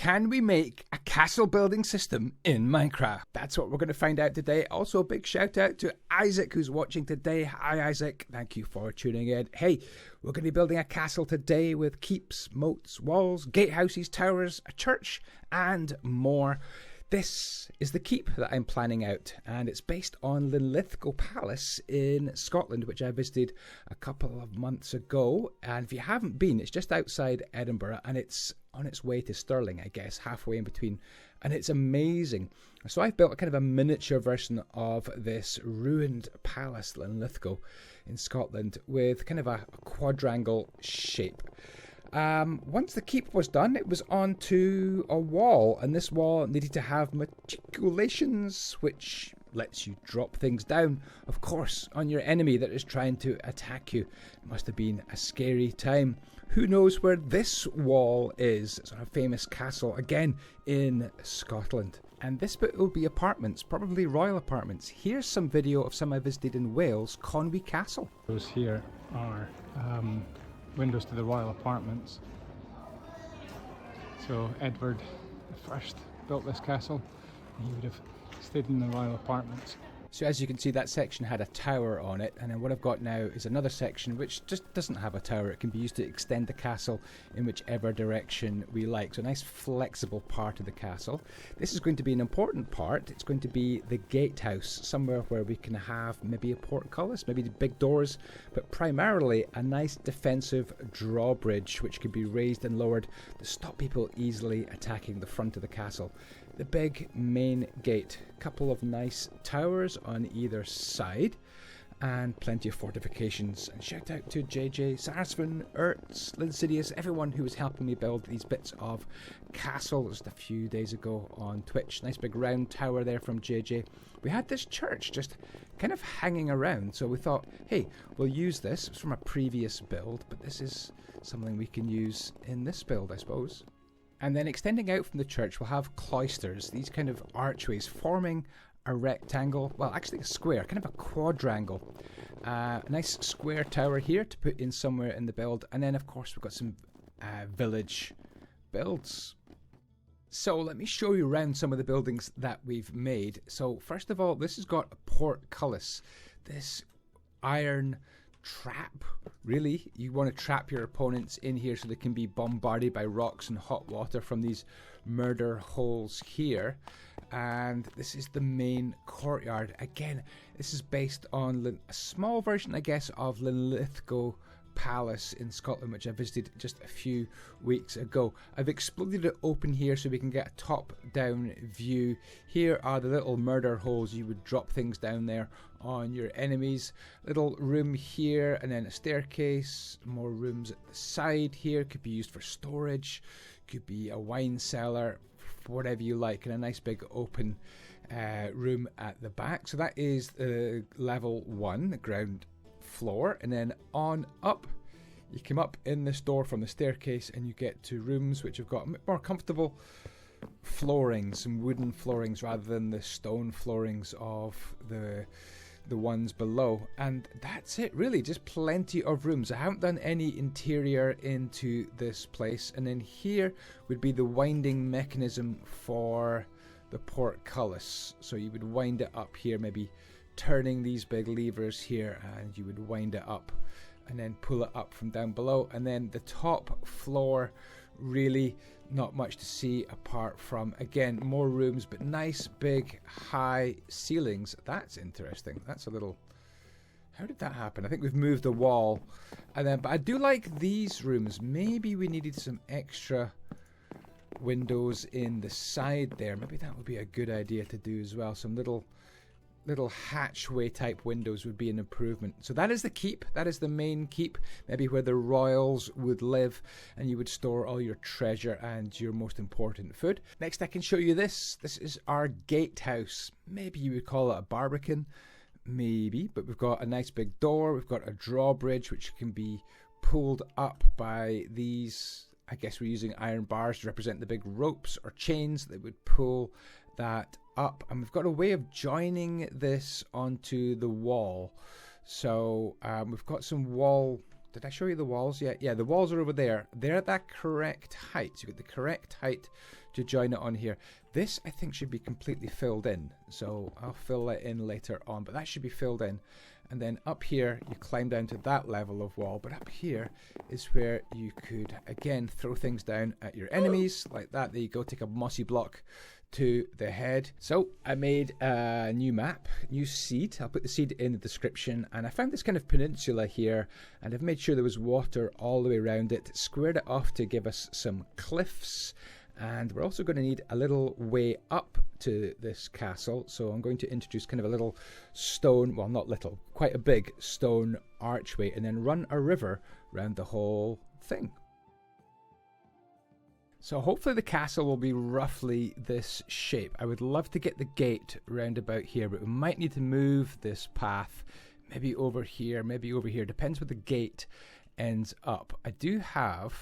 Can we make a castle building system in Minecraft? That's what we're going to find out today. Also, a big shout out to Isaac who's watching today. Hi Isaac, thank you for tuning in. Hey, we're going to be building a castle today with keeps, moats, walls, gatehouses, towers, a church and more. This is the keep that I'm planning out, and it's based on Linlithgow Palace in Scotland, which I visited a couple of months ago. And if you haven't been, it's just outside Edinburgh, and it's on its way to Stirling, I guess, halfway in between. And it's amazing. So I've built a kind of a miniature version of this ruined palace, Linlithgow, in Scotland, with kind of a quadrangle shape. Once the keep was done, it was onto a wall, and this wall needed to have matriculations, which lets you drop things down, of course, on your enemy that is trying to attack you. It must have been a scary time. Who knows where this wall is? It's on a famous castle, again, in Scotland. And this bit will be apartments, probably royal apartments. Here's some video of some I visited in Wales, Conwy Castle. Those here are windows to the royal apartments. So Edward I built this castle, and he would have stayed in the royal apartments. So as you can see, that section had a tower on it, and then what I've got now is another section which just doesn't have a tower. It can be used to extend the castle in whichever direction we like. So a nice flexible part of the castle. This is going to be an important part. It's going to be the gatehouse, somewhere where we can have maybe a portcullis, maybe the big doors, but primarily a nice defensive drawbridge which can be raised and lowered to stop people easily attacking the front of the castle. The big main gate, couple of nice towers on either side, and plenty of fortifications. And shout out to JJ, Sarsvan, Ertz, Linsidious, everyone who was helping me build these bits of castle just a few days ago on Twitch. Nice big round tower there from JJ. We had this church just kind of hanging around, so we thought, hey, we'll use this. It's from a previous build, but this is something we can use in this build, I suppose. And then extending out from the church, we'll have cloisters, these kind of archways forming a rectangle, well, actually a square, kind of a quadrangle. A nice square tower here to put in somewhere in the build. And then, of course, we've got some village builds. So let me show you around some of the buildings that we've made. So first of all, this has got a portcullis, this iron trap. Really, you want to trap your opponents in here so they can be bombarded by rocks and hot water from these murder holes here. And this is the main courtyard. Again, this is based on a small version, I guess, of Linlithgow Palace in Scotland, which I visited just a few weeks ago. I've exploded it open here so we can get a top-down view. Here are the little murder holes. You would drop things down there on your enemies. Little room here, and then a staircase. More rooms at the side here. Could be used for storage. Could be a wine cellar, whatever you like. And a nice big open room at the back. So that is level 1, the ground floor, and then on up you come up in this door from the staircase and you get to rooms which have got more comfortable floorings, some wooden floorings rather than the stone floorings of the ones below. And that's it, really, just plenty of rooms. I haven't done any interior into this place. And then here would be the winding mechanism for the portcullis, so you would wind it up here, maybe turning these big levers here, and you would wind it up and then pull it up from down below. And then the top floor, really not much to see apart from, again, more rooms, but nice big high ceilings. That's interesting. That's a little, how did that happen? I think we've moved a wall. And then, but I do like these rooms. Maybe we needed some extra windows in the side there. Maybe that would be a good idea to do as well. Some little hatchway type windows would be an improvement. So that is the keep. That is the main keep, maybe where the royals would live and you would store all your treasure and your most important food. Next, I can show you this. This is our gatehouse. Maybe you would call it a barbican, maybe, but we've got a nice big door. We've got a drawbridge which can be pulled up by these, I guess we're using iron bars to represent the big ropes or chains that would pull that up. And we've got a way of joining this onto the wall. So we've got some wall. Did I show you the walls yet? Yeah, the walls are over there. They're at that correct height. So you've got the correct height to join it on here. This, I think, should be completely filled in. So I'll fill it in later on, but that should be filled in. And then up here, you climb down to that level of wall. But up here is where you could, again, throw things down at your enemies like that. There you go, take a mossy block to the head. So I made a new map, new seed. I'll put the seed in the description. And I found this kind of peninsula here, and I've made sure there was water all the way around it, squared it off to give us some cliffs. And we're also going to need a little way up to this castle. So I'm going to introduce kind of a little stone, well, not little, quite a big stone archway, and then run a river around the whole thing. So hopefully the castle will be roughly this shape. I would love to get the gate round about here, but we might need to move this path maybe over here, depends where the gate ends up. I do have...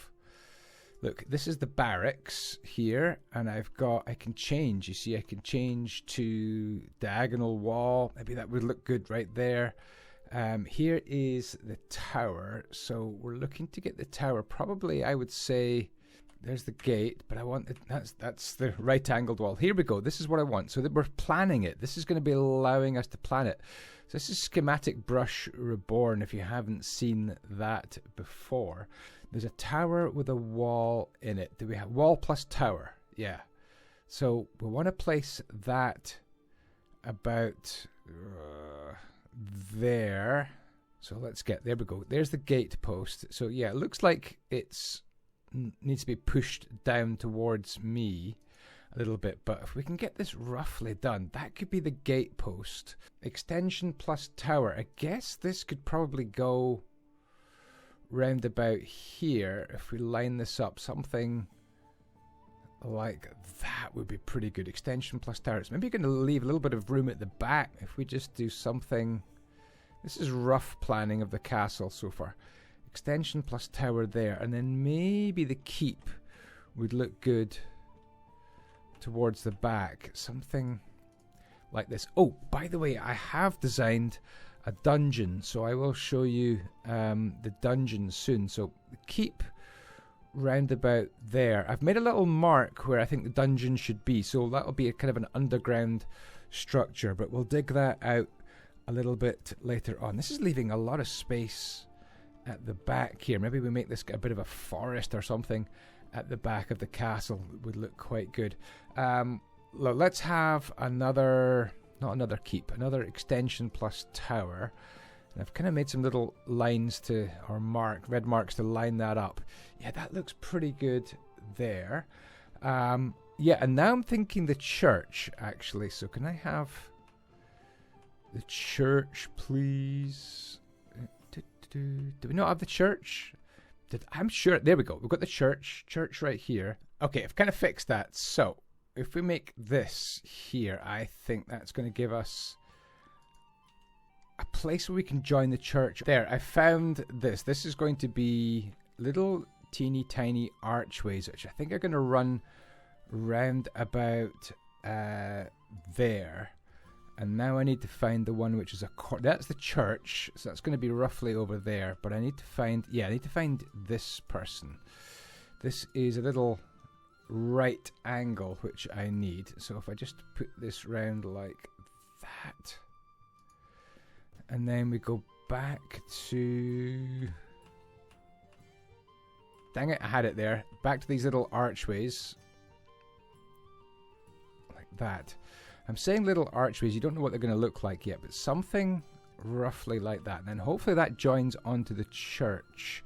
Look, this is the barracks here, and I can change. You see, I can change to diagonal wall. Maybe that would look good right there. Here is the tower. So we're looking to get the tower. Probably, I would say, there's the gate, but I want it. That's the right-angled wall. Here we go. This is what I want. So that we're planning it. This is going to be allowing us to plan it. So this is Schematic Brush Reborn, if you haven't seen that before. There's a tower with a wall in it. Do we have wall plus tower? Yeah. So we want to place that about there. So let's get, there we go. There's the gate post. So yeah, it looks like it's needs to be pushed down towards me a little bit. But if we can get this roughly done, that could be the gate post. Extension plus tower. I guess this could probably go round about here. If we line this up, something like that would be pretty good. Extension plus tower. It's maybe going to leave a little bit of room at the back if we just do something. This is rough planning of the castle so far. Extension plus tower there, and then maybe the keep would look good towards the back. Something like this. Oh, by the way, I have designed a dungeon, so I will show you the dungeon soon. So keep round about there. I've made a little mark where I think the dungeon should be, so that'll be a kind of an underground structure, but we'll dig that out a little bit later on. This is leaving a lot of space at the back here. Maybe we make this a bit of a forest or something at the back of the castle. It would look quite good. Let's have another... Not another keep, another extension plus tower. And I've kind of made some little lines to, or red marks to line that up. Yeah, that looks pretty good there. Yeah, and now I'm thinking the church, actually. So can I have the church, please? Do we not have the church? I'm sure, there we go. We've got the church right here. Okay, I've kind of fixed that. So if we make this here, I think that's going to give us a place where we can join the church. There, I found this. This is going to be little teeny tiny archways, which I think are going to run round about there. And now I need to find the one which is that's the church. So that's going to be roughly over there. But I need to find, I need to find this person. This is a little right angle which I need. So if I just put this round like that, and then we go back to, dang it, I had it there, back to these little archways like that. I'm saying little archways, you don't know what they're going to look like yet, but something roughly like that. And then hopefully that joins onto the church.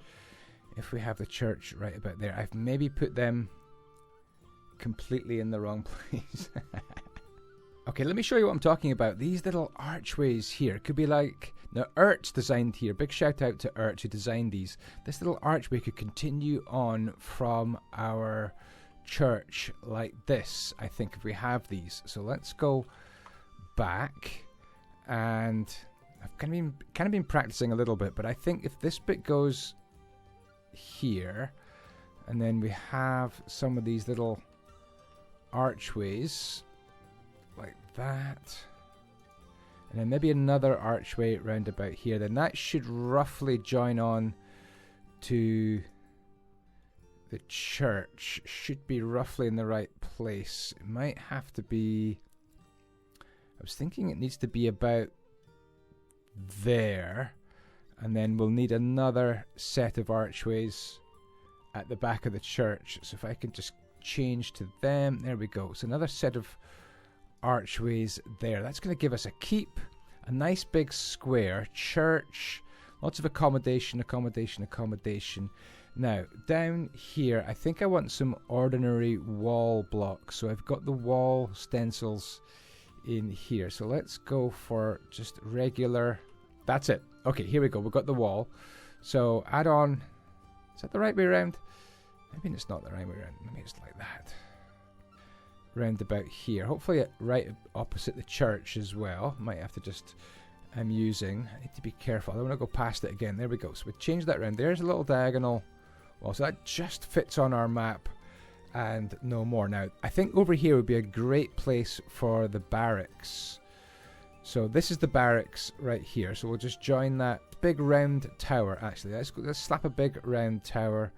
If we have the church right about there, I've maybe put them completely in the wrong place. Okay, let me show you what I'm talking about. These little archways here could be like, now Ert's designed here. Big shout out to Ert who designed these. This little archway could continue on from our church like this, I think, if we have these. So let's go back, and I've kind of been practicing a little bit, but I think if this bit goes here, and then we have some of these little archways like that, and then maybe another archway round about here, then that should roughly join on to the church should be roughly in the right place. It might have to be... I was thinking it needs to be about there. And then we'll need another set of archways at the back of the church. So if I can just change to them. There we go. So another set of archways there. That's going to give us a keep, a nice big square, church, lots of accommodation. Now, down here, I think I want some ordinary wall blocks. So I've got the wall stencils in here. So let's go for just regular. That's it. Okay, here we go. We've got the wall. So add on. Is that the right way around? Maybe it's not the right way around. Maybe it's like that. Round about here. Hopefully right opposite the church as well. Might have to just... I need to be careful. I don't want to go past it again. There we go. So we changed that around. There's a little diagonal wall. So that just fits on our map and no more. Now, I think over here would be a great place for the barracks. So this is the barracks right here. So we'll just join that big round tower. Actually, let's slap a big round tower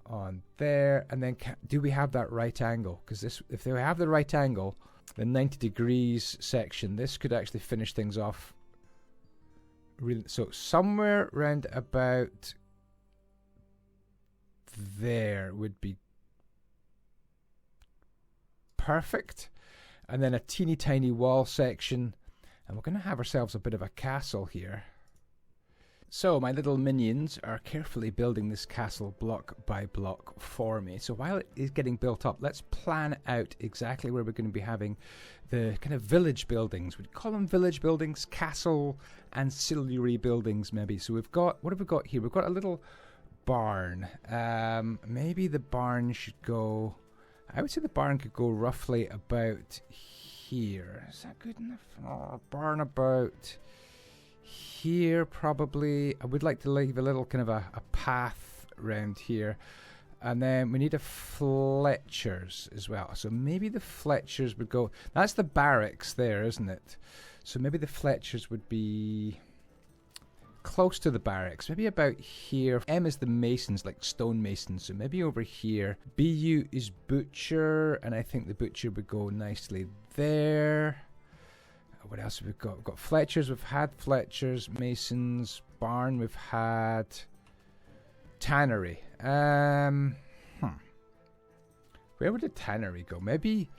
on there. And then do we have that right angle? Because if they have the right angle, the 90 degrees section, this could actually finish things off. Really, so somewhere round about there would be perfect. And then a teeny tiny wall section. And we're going to have ourselves a bit of a castle here. So my little minions are carefully building this castle block by block for me. So while it is getting built up, let's plan out exactly where we're going to be having the kind of village buildings. We'd call them village buildings, castle, ancillary buildings maybe. So we've got, what have we got here? We've got a little barn. Maybe the barn should go, I would say the barn could go roughly about here. Is that good enough? Oh, barn about here probably. I would like to leave a little kind of a path around here. And then we need a Fletcher's as well. So maybe the Fletcher's would go... That's the barracks there, isn't it? So maybe the Fletcher's would be close to the barracks. Maybe about here. M is the masons, like stone masons. So maybe over here. BU is butcher. And I think the butcher would go nicely there. What else have we got? We've got Fletcher's. We've had Fletcher's. Masons. Barn. We've had... Tannery. Where would the tannery go? Maybe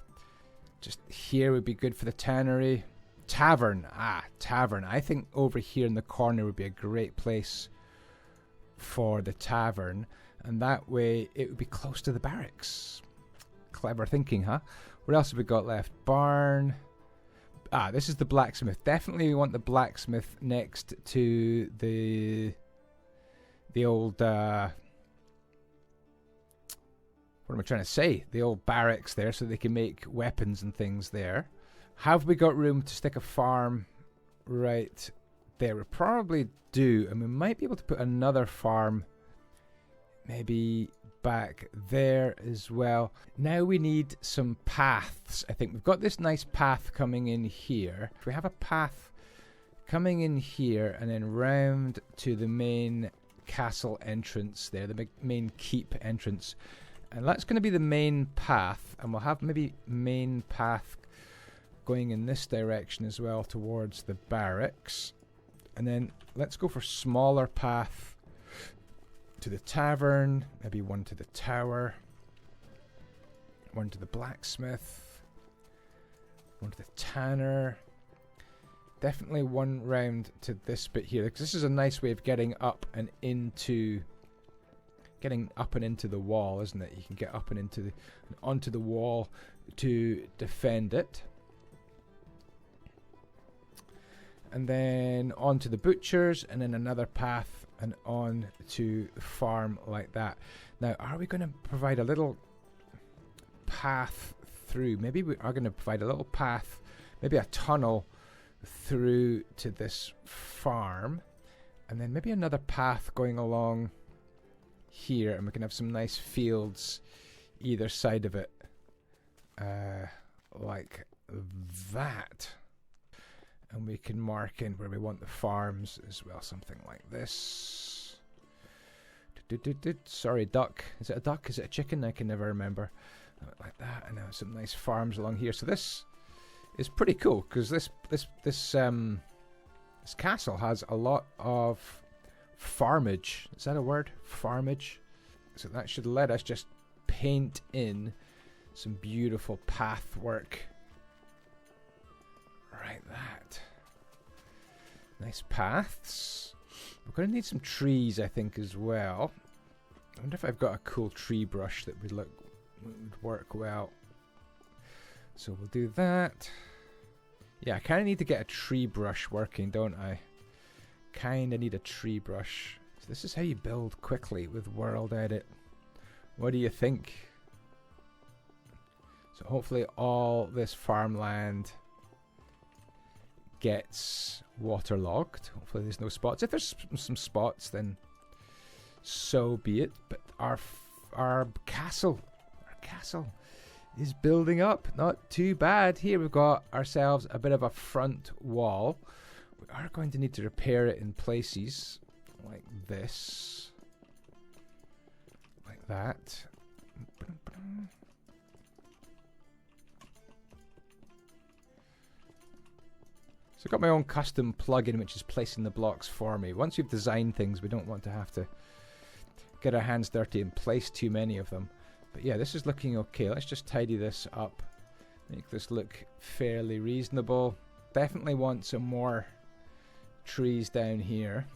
just here would be good for the tannery. Tavern. Tavern. I think over here in the corner would be a great place for the tavern. And that way it would be close to the barracks. Clever thinking, huh? What else have we got left? Barn. This is the blacksmith. Definitely we want the blacksmith next to the old, what am I trying to say? The old barracks there, so they can make weapons and things there. Have we got room to stick a farm right there? We probably do, and we might be able to put another farm maybe back there as well. Now we need some paths. I think we've got this nice path coming in here. If we have a path coming in here and then round to the main castle entrance there, the main keep entrance, and that's going to be the main path, and we'll have maybe main path going in this direction as well towards the barracks, and then let's go for smaller path to the tavern, maybe one to the tower, one to the blacksmith, one to the tanner. Definitely one round to this bit here, because this is a nice way of getting up and into the wall, isn't it? You can get up and onto the wall to defend it. And then on to the butchers, and then another path and on to farm like that. Now, are we going to provide a little path through? Maybe we are going to provide a little path, maybe a tunnel through to this farm, and then maybe another path going along here, and we can have some nice fields either side of it, like that, and we can mark in where we want the farms as well, something like this. Sorry, duck. Is it a duck? Is it a chicken? I can never remember. Like that. And now some nice farms along here. So this is pretty cool because this castle has a lot of farmage. Is that a word? Farmage. So that should let us just paint in some beautiful path work. Right, that. Nice paths. We're going to need some trees, I think, as well. I wonder if I've got a cool tree brush that would work well. So we'll do that. Yeah, I kind of need to get a tree brush working, don't I? Kind of need a tree brush. So this is how you build quickly with World Edit. What do you think? So hopefully all this farmland gets waterlogged. Hopefully there's no spots. If there's some spots, then so be it. But our castle is building up. Not too bad. Here we've got ourselves a bit of a front wall. We are going to need to repair it in places like this, like that. So I've got my own custom plugin which is placing the blocks for me. Once we've designed things, we don't want to have to get our hands dirty and place too many of them. But yeah, this is looking okay. Let's just tidy this up. Make this look fairly reasonable. Definitely want some more trees down here.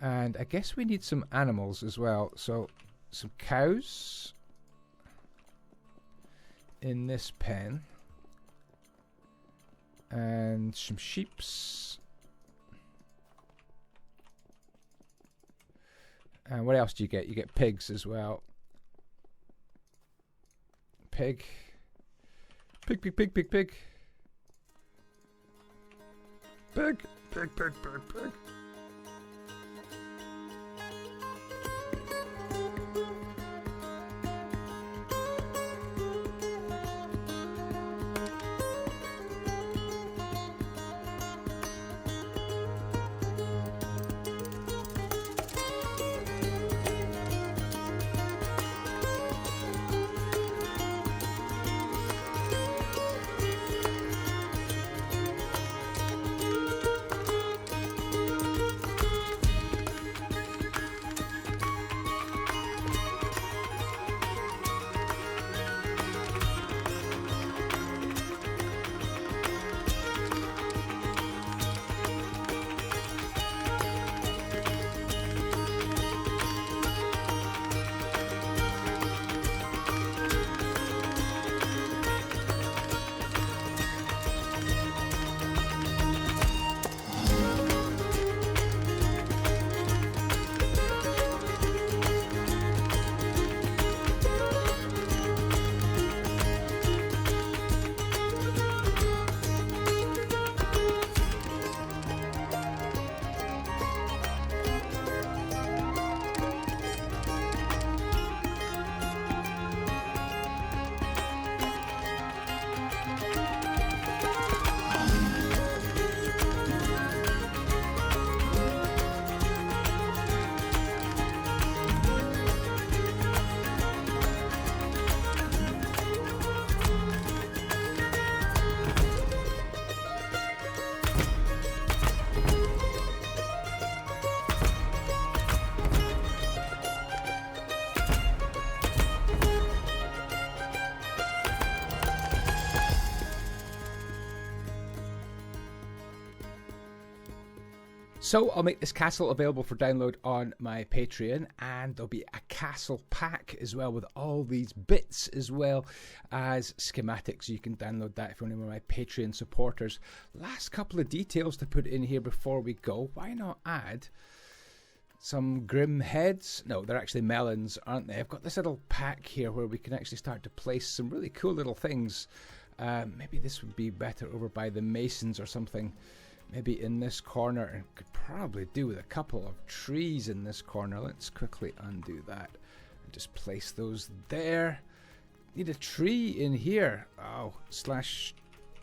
And I guess we need some animals as well. So some cows in this pen. And some sheeps. And what else do you get? You get pigs as well. Pig. Pig, pig, pig, pig, pig. Pig, pig, pig, pig, pig. So I'll make this castle available for download on my Patreon, and there'll be a castle pack as well with all these bits as well as schematics. You can download that if you're one of my Patreon supporters. Last couple of details to put in here before we go. Why not add some grim heads? No, they're actually melons, aren't they? I've got this little pack here where we can actually start to place some really cool little things. Maybe this would be better over by the masons or something. Maybe in this corner, and could probably do with a couple of trees in this corner. Let's quickly undo that and just place those there. Need a tree in here. Oh, slash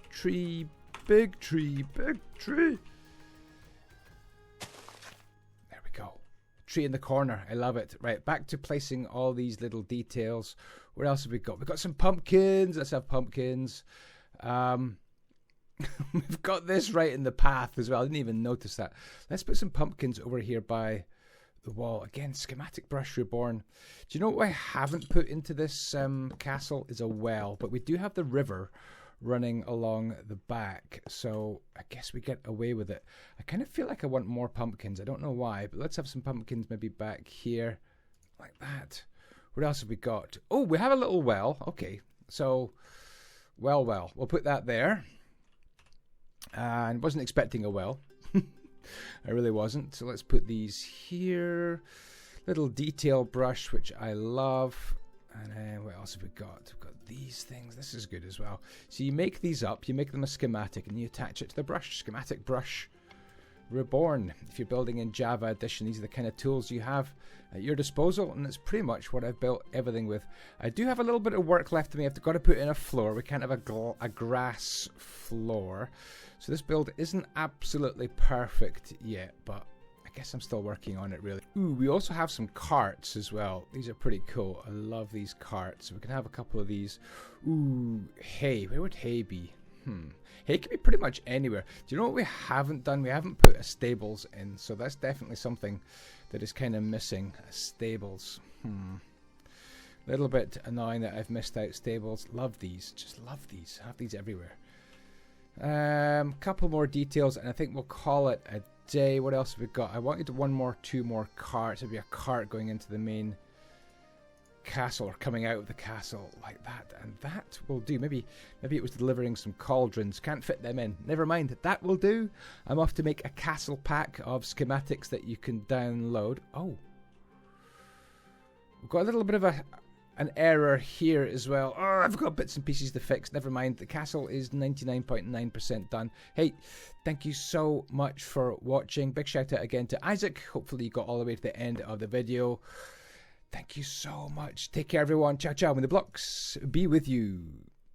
tree Big tree, big tree. There we go. Tree in the corner. I love it. Right, back to placing all these little details. What else have we got? We've got some pumpkins. Let's have pumpkins. We've got this right in the path as well. I didn't even notice that. Let's put some pumpkins over here by the wall. Again, schematic brush reborn. Do you know what I haven't put into this castle is a well, but we do have the river running along the back, so I guess we get away with it. I kind of feel like I want more pumpkins. I don't know why, but let's have some pumpkins maybe back here like that. What else have we got? Oh, we have a little well. Okay, so well, we'll put that there. And wasn't expecting a well. I really wasn't. So let's put these here. Little detail brush, which I love. And then what else have we got? We've got these things. This is good as well. So you make these up, you make them a schematic, and you attach it to the brush. Schematic brush reborn. If you're building in Java Edition, these are the kind of tools you have at your disposal, and that's pretty much what I've built everything with. I do have a little bit of work left to me. I've got to put in a floor. We can't have a grass floor. So this build isn't absolutely perfect yet, but I guess I'm still working on it, really. Ooh, we also have some carts as well. These are pretty cool. I love these carts. We can have a couple of these. Ooh, hay. Where would hay be? Hay can be pretty much anywhere. Do you know what we haven't done? We haven't put a stables in, so that's definitely something that is kind of missing. Stables. A little bit annoying that I've missed out stables. Love these. Just love these. Have these everywhere. Couple more details, and I think we'll call it a day. What else have we got? I wanted two more carts. Maybe a cart going into the main castle or coming out of the castle like that, and that will do. Maybe it was delivering some cauldrons. Can't fit them in. Never mind. That will do. I'm off to make a castle pack of schematics that you can download. Oh, we've got a little bit of an error here as well. Oh, I've got bits and pieces to fix. Never mind. The castle is 99.9% done. Hey, thank you so much for watching. Big shout out again to Isaac. Hopefully you got all the way to the end of the video. Thank you so much. Take care, everyone. Ciao, ciao. May the blocks be with you.